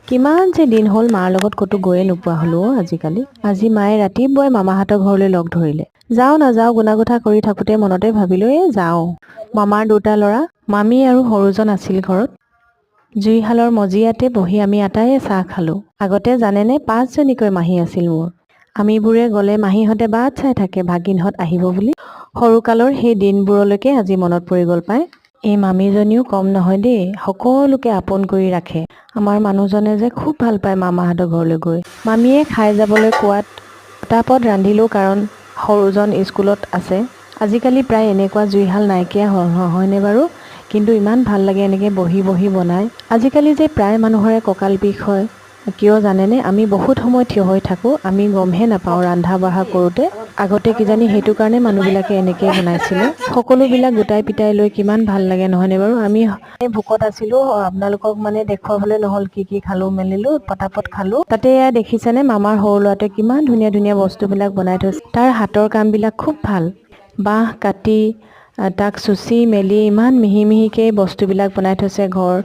কিমান যে দিন হ'ল মাৰ লগত ক'তো গৈয়ে নোপোৱা হ'লো আজিকালি। আজি মায়ে ৰাতিপুৱাই মামাহঁতৰ ঘৰলৈ লগ ধৰিলে। যাওঁ নাযাওঁ গুণাগুঠা কৰি থাকোঁতে মনতে ভাবিলোঁ যাওঁ। মামাৰ দুটা ল'ৰা, মামী আৰু সৰুজন আছিল ঘৰত। জুইশালৰ মজিয়াতে বহি আমি আটাইয়ে চাহ খালোঁ। আগতে জানেনে 5জনীকৈ মাহী আছিল মোৰ। আমিবোৰে গ'লে মাহীহঁতে বাট চাই থাকে ভাগিনহঁত আহিব বুলি। সৰুকালৰ সেই দিনবোৰলৈকে আজি মনত পৰি গ'ল পায়। এই মামীজনীও কম নহয় দেই, সকলোকে আপোন কৰি ৰাখে। আমাৰ মানুহজনে যে খুব ভাল পায় মামাহঁতৰ ঘৰলৈ গৈ। মামীয়ে খাই যাবলৈ কোৱাত পটাপট ৰান্ধিলোঁ কাৰণ সৰুজন স্কুলত আছে। আজিকালি প্ৰায় এনেকুৱা জুইশাল নাইকিয়া হ'ল নহয়নে বাৰু? কিন্তু ইমান ভাল লাগে এনেকৈ বহি বহি বনায়। আজিকালি যে প্ৰায় মানুহৰে কঁকাল বিষ হয়, কিয় জানেনে? আমি বহুত সময় থিয় হৈ থাকোঁ, আমি গমহে নাপাওঁ ৰন্ধা বঢ়া কৰোঁতে। আগতে কিজানি সেইটো কাৰণে মানুহবিলাকে এনেকৈ বনাইছিলে। সকলোবিলাক গোটাই পিটাই লৈ কিমান ভাল লাগে নহয়নে বাৰু? আমি ভোকত আছিলোঁ, আপোনালোকক মানে দেখুৱাবলৈ নহ'ল কি কি খালোঁ মেলিলোঁ, পটাপট খালোঁ। তাতে এয়া দেখিছেনে মামাৰ সৰু ল'ৰাটোৱে কিমান ধুনীয়া ধুনীয়া বস্তুবিলাক বনাই থৈছে। তাৰ হাতৰ কামবিলাক খুব ভাল। বাঁহ কাটি তাক চুচি মেলি ইমান মিহি মিহিকৈ বস্তুবিলাক বনাই থৈছে ঘৰ।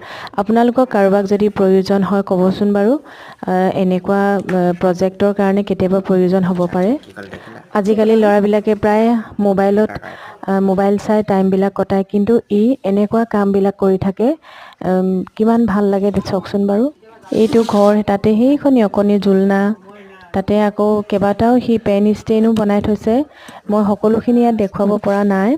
আপোনালোকক কাৰোবাক যদি প্ৰয়োজন হয় ক'বচোন বাৰু। এনেকুৱা প্ৰজেক্টৰ কাৰণে কেতিয়াবা প্ৰয়োজন হ'ব পাৰে। আজিকালি ল'ৰাবিলাকে প্ৰায় মোবাইল চাই টাইমবিলাক কটায়, কিন্তু এনেকুৱা কামবিলাক কৰি থাকে। কিমান ভাল লাগে চাওকচোন বাৰু। এইটো ঘৰ, তাতে সেইখনি অকণি জোলনা, তাতে আকৌ কেইবাটাও পেন ষ্টেণ্ডো বনাই থৈছে। মই সকলোখিনি ইয়াত দেখুৱাব পৰা নাই।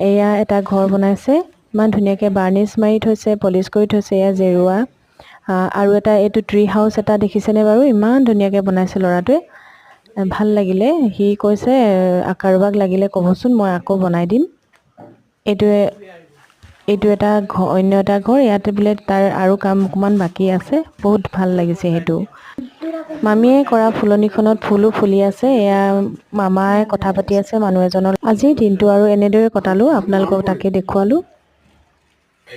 এয়া এটা ঘৰ বনাইছে, ইমান ধুনীয়াকৈ বাৰ্নিছ মাৰি থৈছে, পলিচ কৰি থৈছে, এয়া জেৰুৱা। আৰু এইটো ট্ৰি হাউচ এটা দেখিছেনে বাৰু? ইমান ধুনীয়াকৈ বনাইছে ল'ৰাটোৱে, ভাল লাগিলে। সি কৈছে কাৰোবাক লাগিলে ক'বচোন, মই আকৌ বনাই দিম। এইটো এটা অন্য এটা ঘৰ, ইয়াতে বোলে তাৰ আৰু কাম অকণমান বাকী আছে, বহুত ভাল লাগিছে সেইটো। মামীয়ে কৰা ফুলনিখনত ফুলো ফুলি আছে। এয়া মামাই কথা পাতি আছে মানুহ এজনৰ। আজিৰ দিনটো আৰু এনেদৰে কটালোঁ, আপোনালোকক তাকে দেখুৱালোঁ।